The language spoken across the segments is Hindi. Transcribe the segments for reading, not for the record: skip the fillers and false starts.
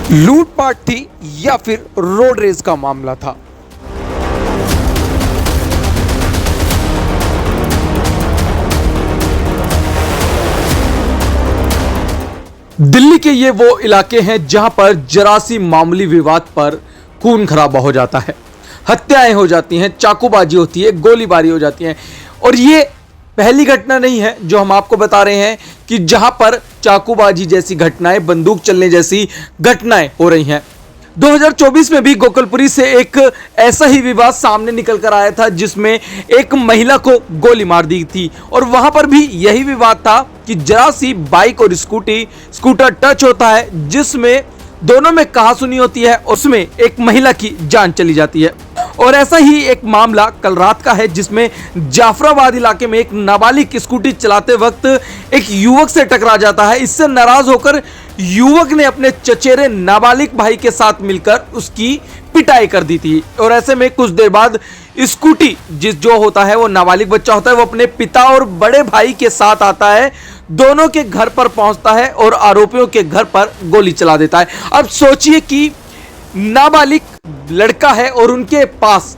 लूटपाट थी या फिर रोड रेज का मामला था। दिल्ली के ये वो इलाके हैं जहां पर जरा सी मामूली विवाद पर खून खराबा हो जाता है, हत्याएं हो जाती हैं, चाकूबाजी होती है, गोलीबारी हो जाती है। और ये पहली घटना नहीं है जो हम आपको बता रहे हैं कि जहां पर चाकूबाजी जैसी घटनाएं, बंदूक चलने जैसी घटनाएं हो रही हैं। 2024 में भी गोकुलपुरी से एक ऐसा ही विवाद सामने निकल कर आया था जिसमें एक महिला को गोली मार दी थी और वहां पर भी यही विवाद था कि जरा सी बाइक और स्कूटर टच होता है जिसमें दोनों में कहासुनी होती है, उसमें एक महिला की जान चली जाती है। और ऐसा ही एक मामला कल रात का है जिसमें जाफराबाद इलाके में एक नाबालिग स्कूटी चलाते वक्त एक युवक से टकरा जाता है। इससे नाराज होकर युवक ने अपने चचेरे नाबालिग भाई के साथ मिलकर उसकी पिटाई कर दी थी। और ऐसे में कुछ देर बाद स्कूटी जो होता है वो नाबालिग बच्चा होता है, वो अपने पिता और बड़े भाई के साथ आता है, दोनों के घर पर पहुंचता है और आरोपियों के घर पर गोली चला देता है। अब सोचिए कि नाबालिग लड़का है और उनके पास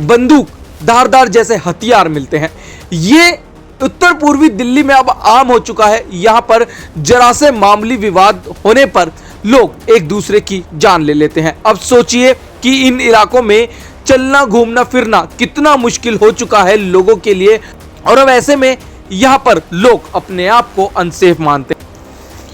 बंदूक, धारदार जैसे हथियार मिलते हैं। ये उत्तर पूर्वी दिल्ली में अब आम हो चुका है। यहां पर जरा से मामूली विवाद होने पर लोग एक दूसरे की जान ले लेते हैं। अब सोचिए कि इन इलाकों में चलना, घूमना, फिरना कितना मुश्किल हो चुका है लोगों के लिए। और अब ऐसे में यहां पर लोग अपने आप को अनसेफ मानते हैं।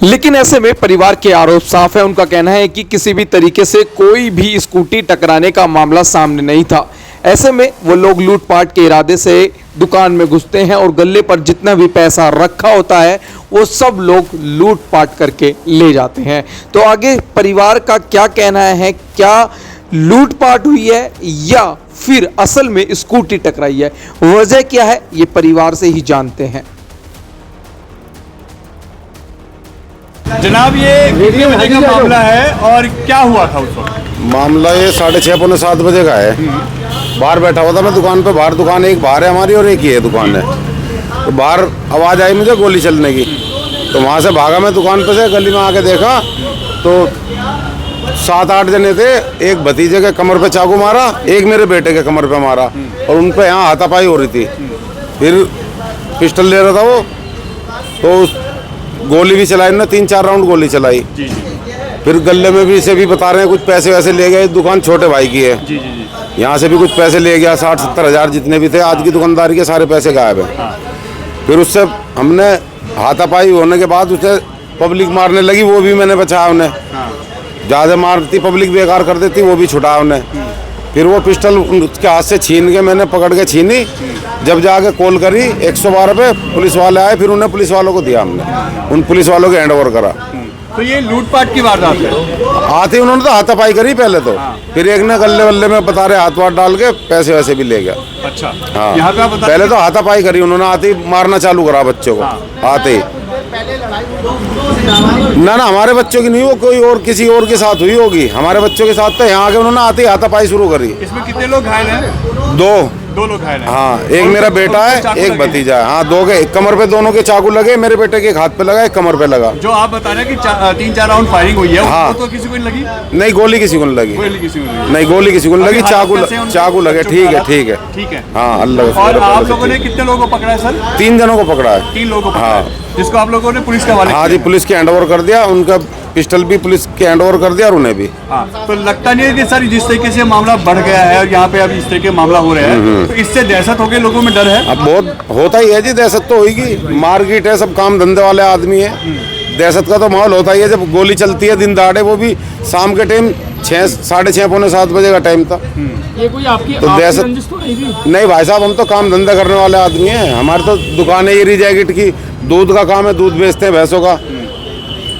लेकिन ऐसे में परिवार के आरोप साफ है। उनका कहना है कि किसी भी तरीके से कोई भी स्कूटी टकराने का मामला सामने नहीं था। ऐसे में वो लोग लूटपाट के इरादे से दुकान में घुसते हैं और गल्ले पर जितना भी पैसा रखा होता है वो सब लोग लूटपाट करके ले जाते हैं। तो आगे परिवार का क्या कहना है, क्या लूटपाट हुई है या फिर असल में स्कूटी टकराई है, वजह क्या है, ये परिवार से ही जानते हैं। जनाब, ये कितने बजे का मामला है और क्या हुआ था उस वक्त? मामला ये 6:30 पौने 7 बजे का है। बाहर बैठा हुआ था मैं दुकान पे। बाहर दुकान एक बाहर है हमारी और एक ही है दुकान है। तो बाहर आवाज़ आई मुझे गोली चलने की, तो वहाँ से भागा मैं दुकान पे से। गली में आके देखा तो 7-8 जने थे। एक भतीजे के कमर पे चाकू मारा, एक मेरे बेटे के कमर पे मारा और उन पे यहाँ हाथापाई हो रही थी। फिर पिस्टल ले रहा था वो, तो गोली भी चलाई ना, 3-4 राउंड गोली चलाई। फिर गले में भी इसे भी बता रहे हैं कुछ पैसे वैसे ले गए। दुकान छोटे भाई की है, यहाँ से भी कुछ पैसे ले गया, 60-70 हज़ार जितने भी थे। आज की दुकानदारी के सारे पैसे गायब हैं। फिर उससे हमने हाथापाई होने के बाद उसे पब्लिक मारने लगी, वो भी मैंने बचाया उन्हें। ज़्यादा मारती पब्लिक बेकार कर देती, वो भी छुटाया उन्हें। फिर वो पिस्टल उसके हाथ से छीन के मैंने पकड़ के छीनी। जब जाके कॉल करी 112 पे, पुलिस वाले आए, फिर उन्हें पुलिस वालों को दिया हमने। उन पुलिस वालों के हैंड ओवर करा। तो ये लूटपाट की वारदात है? आते उन्होंने तो हाथापाई करी पहले तो, फिर एक ने गले वल्ले में बता रहे हाथ वाथ डाल के पैसे वैसे भी ले गया। अच्छा, हाँ, यहाँ पे आप बता पहले तो हाथापाई करी उन्होंने, आते ही मारना चालू करा बच्चों को। आते ही ना हमारे बच्चों की नहीं, वो कोई और किसी और के साथ हुई होगी। हमारे बच्चों के साथ तो यहाँ आके उन्होंने आते ही हाथापाई शुरू करी। इसमें कितने लोग घायल हैं? दो लोग घायल हैं। हाँ, एक मेरा बेटा है, एक भतीजा है। हाँ, दो के कमर पे, दोनों के चाकू लगे। मेरे बेटे के एक हाथ पे लगा, एक कमर पे लगा। जो आप बता रहे हैं कि 3-4 राउंड फायरिंग हुई है, हाँ, तो किसी को नहीं लगी? नहीं, गोली किसी को नहीं लगी। नहीं, गोली किसी को नहीं लगी। चाकू लगे। ठीक है। हाँ, अल्लाह। और आप लोगों ने कितने लोगों को पकड़ा है सर? 3 जनों को पकड़ा है। 3 लोगों को? हाँ, जिसको आप लोगों ने पुलिस के हवाले? हाँ जी, पुलिस के हैंड ओवर कर दिया। उनका पिस्टल भी पुलिस के हैंड ओवर कर दिया और उन्हें भी। हाँ, तो लगता नहीं है कि सर जिस तरीके से मामला बढ़ गया है और यहाँ पे अब इस तरह के मामला हो रहे हैं, तो इससे दहशत हो गई, लोगों में डर है? अब बहुत होता ही है जी, दहशत तो होगी। मार्केट है, सब काम धंधे वाले आदमी है, दहशत का तो माहौल होता ही है। जब गोली चलती है दिन दहाड़े, वो भी शाम के टाइम 6-6:30 पौने 7 बजे का टाइम था। ये कोई आपकी तो दहशत तो नहीं थी? नहीं भाई साहब, हम तो काम धंधा करने वाले आदमी हैं। हमारे तो दुकान है ये जैकेट की, दूध का काम है, दूध बेचते हैं भैंसों का।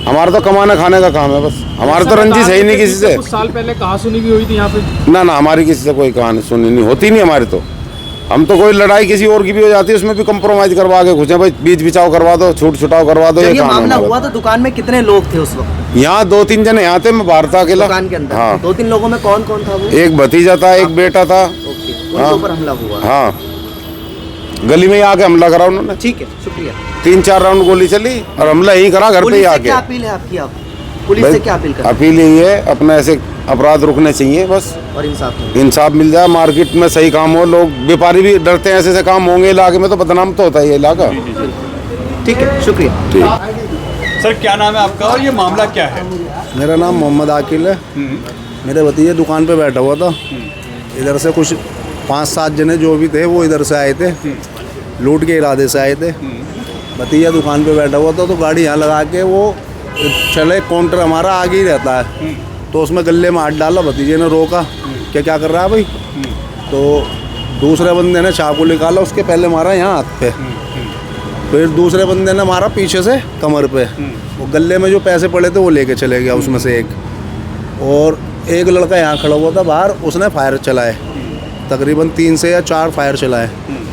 हमारा तो कमाने खाने का काम है बस। हमारा तो रंजिश है ही नहीं किसी से। कुछ साल पहले कहासुनी भी हुई थी यहाँ पे? ना, हमारी किसी से कोई कहानी सुनी नहीं, होती नहीं हमारी तो। हम तो कोई लड़ाई किसी और की भी हो जाती है, उसमें भी कंप्रोमाइज करवा के घुसे, भाई बीच बिचाव करवा दो, छूट छुटाव करवा दो। ये मामला हुआ तो दुकान में कितने लोग थे उस वक्त? यहाँ 2-3 जने यहाँ थे, मैं बाहर था अकेला दुकान के अंदर। हाँ। 2-3 लोगों में कौन कौन था वो? एक भतीजा था, एक बेटा था। उनके ऊपर हमला हुआ? हाँ, गली में ही आके हमला करा उन्होंने। ठीक है, शुक्रिया। 3-4 राउंड गोली चली और हमला यही करा घर पे ही आके। क्या अपील है आपकी? आप पुलिस से भाई, क्या अपील कर अपील यही है, अपना ऐसे अपराध रुकने चाहिए बस, और इंसाफ हो? इंसाफ मिल जाए, मार्केट में सही काम हो। लोग व्यापारी भी डरते हैं, ऐसे ऐसे काम होंगे इलाके में तो बदनाम तो होता है ये इलाका। ठीक है, शुक्रिया। ठीक। सर क्या नाम है आपका और ये मामला क्या है? मेरा नाम मोहम्मद आकिल है। मेरे भतीजे दुकान पे बैठा हुआ था। इधर से कुछ 5-7 जने जो भी थे वो इधर से आए थे, लूट के इरादे से आए थे। भतीजा दुकान पे बैठा हुआ था तो गाड़ी यहाँ लगा के वो चले, काउंटर हमारा आगे ही रहता है, तो उसमें गले में हाथ डाला। भतीजे ने रोका, क्या कर रहा है भाई? तो दूसरे बंदे ने चाकू निकाला, उसके पहले मारा यहाँ हाथ पे, फिर दूसरे बंदे ने मारा पीछे से कमर पे। वो गले में जो पैसे पड़े थे वो लेके चले गया उसमें से एक। और एक लड़का यहाँ खड़ा हुआ था बाहर, उसने फायर चलाए, तकरीबन 3 से या 4 फायर चलाए।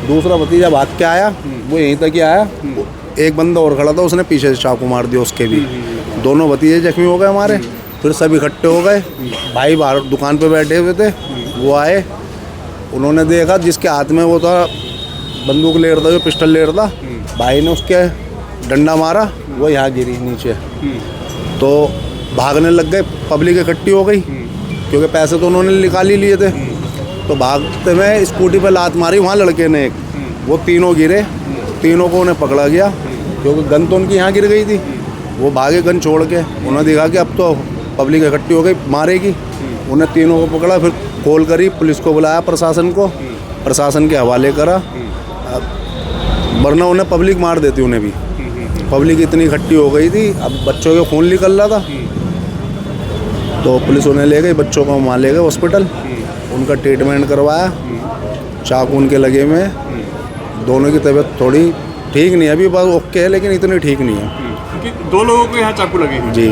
दूसरा भतीजा भाग के आया, वो यहीं तक ही आया। एक बंदा और खड़ा था, उसने पीछे से चाकू मार दिया उसके भी। दोनों भतीजे जख्मी हो गए हमारे। फिर सब इकट्ठे हो गए, भाई बाहर दुकान पे बैठे हुए थे, वो आए, उन्होंने देखा जिसके हाथ में वो था बंदूक ले रहा था, जो पिस्टल ले रहा था, भाई ने उसके डंडा मारा, वो यहाँ गिरी नीचे। तो भागने लग गए, पब्लिक इकट्ठी हो गई क्योंकि पैसे तो उन्होंने निकाल ही लिए थे। तो भागते में स्कूटी पे लात मारी वहाँ लड़के ने एक, वो तीनों गिरे, तीनों को उन्हें पकड़ा गया क्योंकि गन तो उनकी यहाँ गिर गई थी। वो भागे गन छोड़ के, उन्होंने देखा कि अब तो पब्लिक इकट्ठी हो गई, मारेगी। उन्हें तीनों को पकड़ा, फिर कॉल करी, पुलिस को बुलाया, प्रशासन को, प्रशासन के हवाले करा, वरना उन्हें पब्लिक मार देती उन्हें भी। पब्लिक इतनी इकट्ठी हो गई थी, अब बच्चों के खून निकल रहा था, तो पुलिस उन्हें ले गई, बच्चों को वहाँ ले गए हॉस्पिटल, उनका ट्रीटमेंट करवाया, चाकू उनके लगे में। दोनों की तबीयत थोड़ी ठीक नहीं है अभी, बस ओके है, लेकिन इतनी ठीक नहीं है। क्योंकि 2 लोगों को यहाँ चाकू लगे हैं। जी,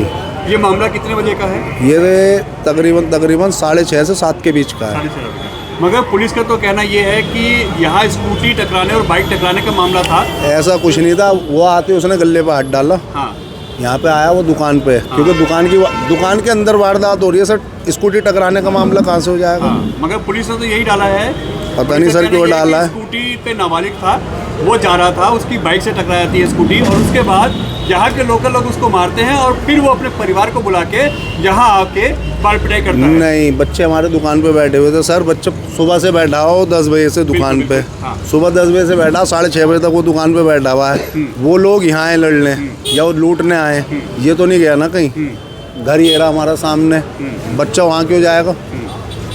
ये मामला कितने बजे का है? ये तकरीबन 6:30 से 7 के बीच का है। 6:30। मगर पुलिस का तो कहना ये है कि यहाँ स्कूटी टकराने और बाइक टकराने का मामला था। ऐसा कुछ नहीं था, वो आते उसने गले पे हाथ डाला, हाँ, यहाँ पे आया वो दुकान पे, क्योंकि दुकान के अंदर वारदात हो रही है सर, स्कूटी टकराने का मामला कहाँ से हो जाएगा? हाँ। मगर पुलिस ने तो यही डाला है, पता नहीं सर क्यों डाला है। स्कूटी पे नाबालिग था, वो जा रहा था, उसकी बाइक से टकरा जाती है स्कूटी, और उसके बाद यहाँ के लोकल लोग उसको मारते हैं और फिर वो अपने परिवार को बुला के यहाँ आके मार पिटाई करता है। नहीं, बच्चे हमारे दुकान पे बैठे हुए थे सर। बच्चे सुबह से बैठा हो 10 बजे से दुकान पे, हाँ। सुबह 10 बजे से बैठा, 6:30 बजे तक वो दुकान पे बैठा हुआ है। वो लोग यहाँ आए लड़ने या वो लूटने आए, ये तो नहीं गया ना कहीं, घर ही रहा हमारा सामने। बच्चा वहाँ क्यों जाएगा?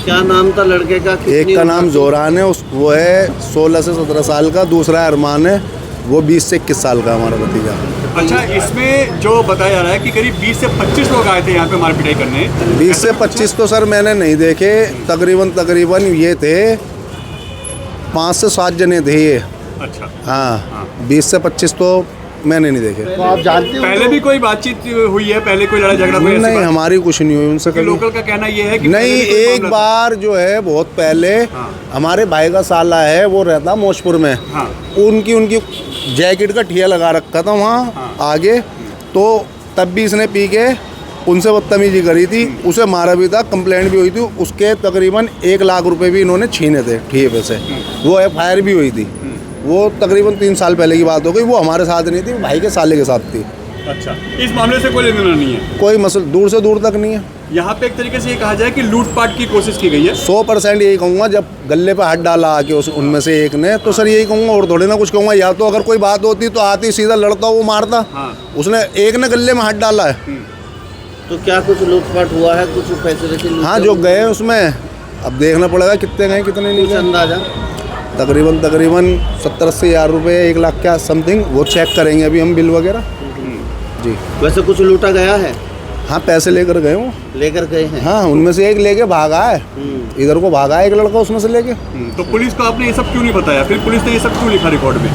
क्या नाम था लड़के का? एक का नाम जोरान है, वो है 16 से 17 साल का, दूसरा अरमान है, वो 20 से 21 साल का हमारा भतीजा। अच्छा, इसमें जो बताया जा रहा है कि करीब 20 से 25 लोग आए थे यहाँ पे मार पिटाई करने। 20 से 25 तो सर मैंने नहीं देखे, तकरीबन ये थे 5 से 7 जने थे ये। अच्छा, हाँ, 20 से 25 तो मैंने नहीं देखे। तो आप जानते हो पहले भी कोई बातचीत हुई है? पहले कोई लड़ाई झगड़ा हुआ है? नहीं, हमारी कुछ नहीं हुई उनसे कभी। लोकल का कहना ये है कि नहीं, पहले भी कोई एक मामला बार जो है बहुत पहले हमारे भाई का साला है, वो रहता मौजपुर में, हाँ। उनकी जैकेट का ठिया लगा रखा था वहाँ आगे, तो तब भी इसने पी के उनसे बदतमीजी करी थी, उसे मारा भी था, कंप्लेंट भी हुई थी, उसके तकरीबन 1 लाख रुपए भी इन्होंने छीने थे ठिए पे से। वो FIR भी हुई थी, वो तकरीबन 3 साल पहले की बात हो गई। वो हमारे साथ नहीं थी, वो भाई के साले के साथ थी। अच्छा, इस मामले से कोई लेना देना नहीं है? कोई मसला दूर से दूर तक नहीं है। यहाँ पे एक तरीके से ये कहा जाए कि लूटपाट की कोशिश की गई है। 100% यही कहूँगा, जब गले पे हाथ डाला आके उनमें से एक ने, तो सर यही कहूँगा, और थोड़ी ना कुछ कहूँगा। या तो अगर कोई बात होती तो आती सीधा लड़ता, वो मारता, उसने एक ने गले में हाथ डाला है। तो क्या कुछ लूटपाट हुआ है? कुछ पैसे वैसे लूटे हाँ, जो गए उसमें अब देखना पड़ेगा कितने गए कितने नहीं कुछ गए। अंदाजा? तकरीबन 70-80 हज़ार रुपये, 1 लाख क्या समथिंग, वो चेक करेंगे अभी हम बिल वगैरह। जी, वैसे कुछ लूटा गया है? हाँ, पैसे लेकर गए वो। लेकर गए हैं? हाँ, उनमें से एक लेके भागा है, इधर को भागा है एक लड़का उसमें से लेके। तो पुलिस को आपने ये सब क्यों नहीं बताया? फिर पुलिस ने ये सब क्यों लिखा रिकॉर्ड में?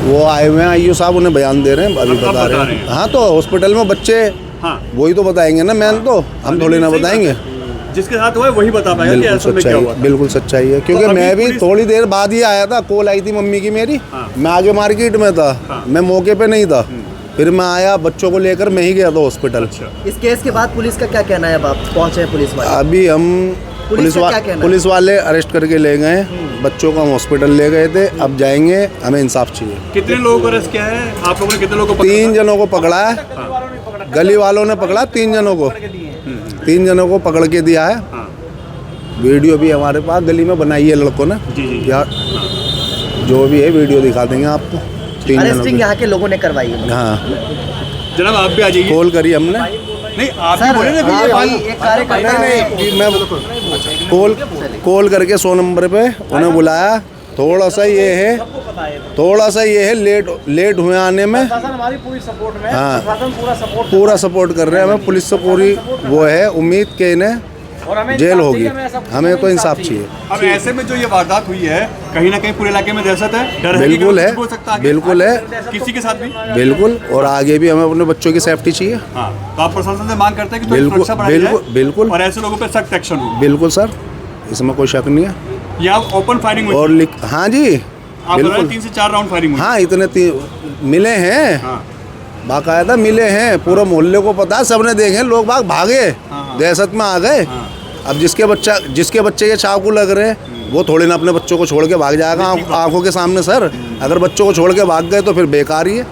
वो आए हुए हैं IO साहब, उन्हें बयान दे रहे हैं, अभी अब बता रहे हैं। हाँ, तो हॉस्पिटल में बच्चे, हाँ, वही तो बताएंगे ना, मैन तो हम थोड़ी ना सही बताएंगे। बात है। जिसके साथ हुआ है वही बता पाएगा कि बिल्कुल असल में क्या हुआ था। बिल्कुल सच्चाई है, क्योंकि तो अभी मैं भी पुलिस- थोड़ी देर बाद ही आया था, कॉल आई थी मम्मी की मेरी, हाँ। मैं आगे मार्केट में था, मैं मौके पे नहीं था, फिर मैं आया, बच्चों को लेकर मैं ही गया था हॉस्पिटल। अच्छा, इस केस के बाद पुलिस का क्या कहना है? अब आप पहुंचे हैं पुलिस वाले? अभी हम पुलिस का क्या कहना है? पुलिस वाले अरेस्ट करके ले गए, बच्चों को हम हॉस्पिटल ले गए थे, अब जाएंगे, हमें इंसाफ चाहिए। कितने लोगों को अरेस्ट किया है? आप लोगों ने कितने लोगों को पकड़ा? 3 जनों को पकड़ा है, गली वालों ने पकड़ा 3 जनों को, 3 जनों को पकड़ के दिया है। हाँ। वीडियो भी हमारे पास गली में बनाई है लड़कों ने। यार जो भी है वीडियो दिखा देंगे आपको। 3 जनों अरेस्टिंग यहाँ के लोगों ने करवाई है। हाँ, जनाब आप भी आ जाइए। कॉल करी हमने। नहीं आप भी बोले ना कि ये बात एक कार्यकर्ता नहीं, मैं कॉल करके 100 नंबर पे उन्हें बुलाया। थोड़ा सा ये है लेट हुए आने में। हमारी पूरी सपोर्ट में, हाँ, प्रशासन पूरा सपोर्ट कर रहे हैं। हमें पुलिस से पूरी वो है उम्मीद के इन्हें और हमें जेल होगी। हमें तो इंसाफ चाहिए। अब ऐसे में जो ये वारदात हुई है, कहीं ना कहीं पूरे इलाके में दहशत है, डर है कि बिल्कुल है, कुछ हो सकता है आगे? बिल्कुल है, किसी के साथ भी। बिल्कुल। और आगे भी हमें अपने बच्चों की सेफ्टी चाहिए। हाँ, तो आप प्रशासन से मांग करते हैं कि थोड़ी बिल्कुल, सुरक्षा बढ़ाई जाए बिल्कुल। और ऐसे लोगों पर सख्त एक्शन हो। बिल्कुल सर, इसमें कोई शक नहीं है। यहाँ ओपन फायरिंग हुई और थी। हाँ जी, आप बता रहे बिल्कुल। 3 से 4 राउंड फायरिंग हुई। हाँ, इतने मिले हैं, हाँ। बाकायदा मिले हैं। पूरा मोहल्ले को पता है, सबने देखे। लोग बाग भागे, दहशत में आ गए। अब जिसके बच्चे के चाकू लग रहे हैं वो थोड़ी ना अपने बच्चों को छोड़ के भाग जाएगा आंखों के सामने। सर अगर बच्चों को छोड़ के भाग गए तो फिर बेकार ही है।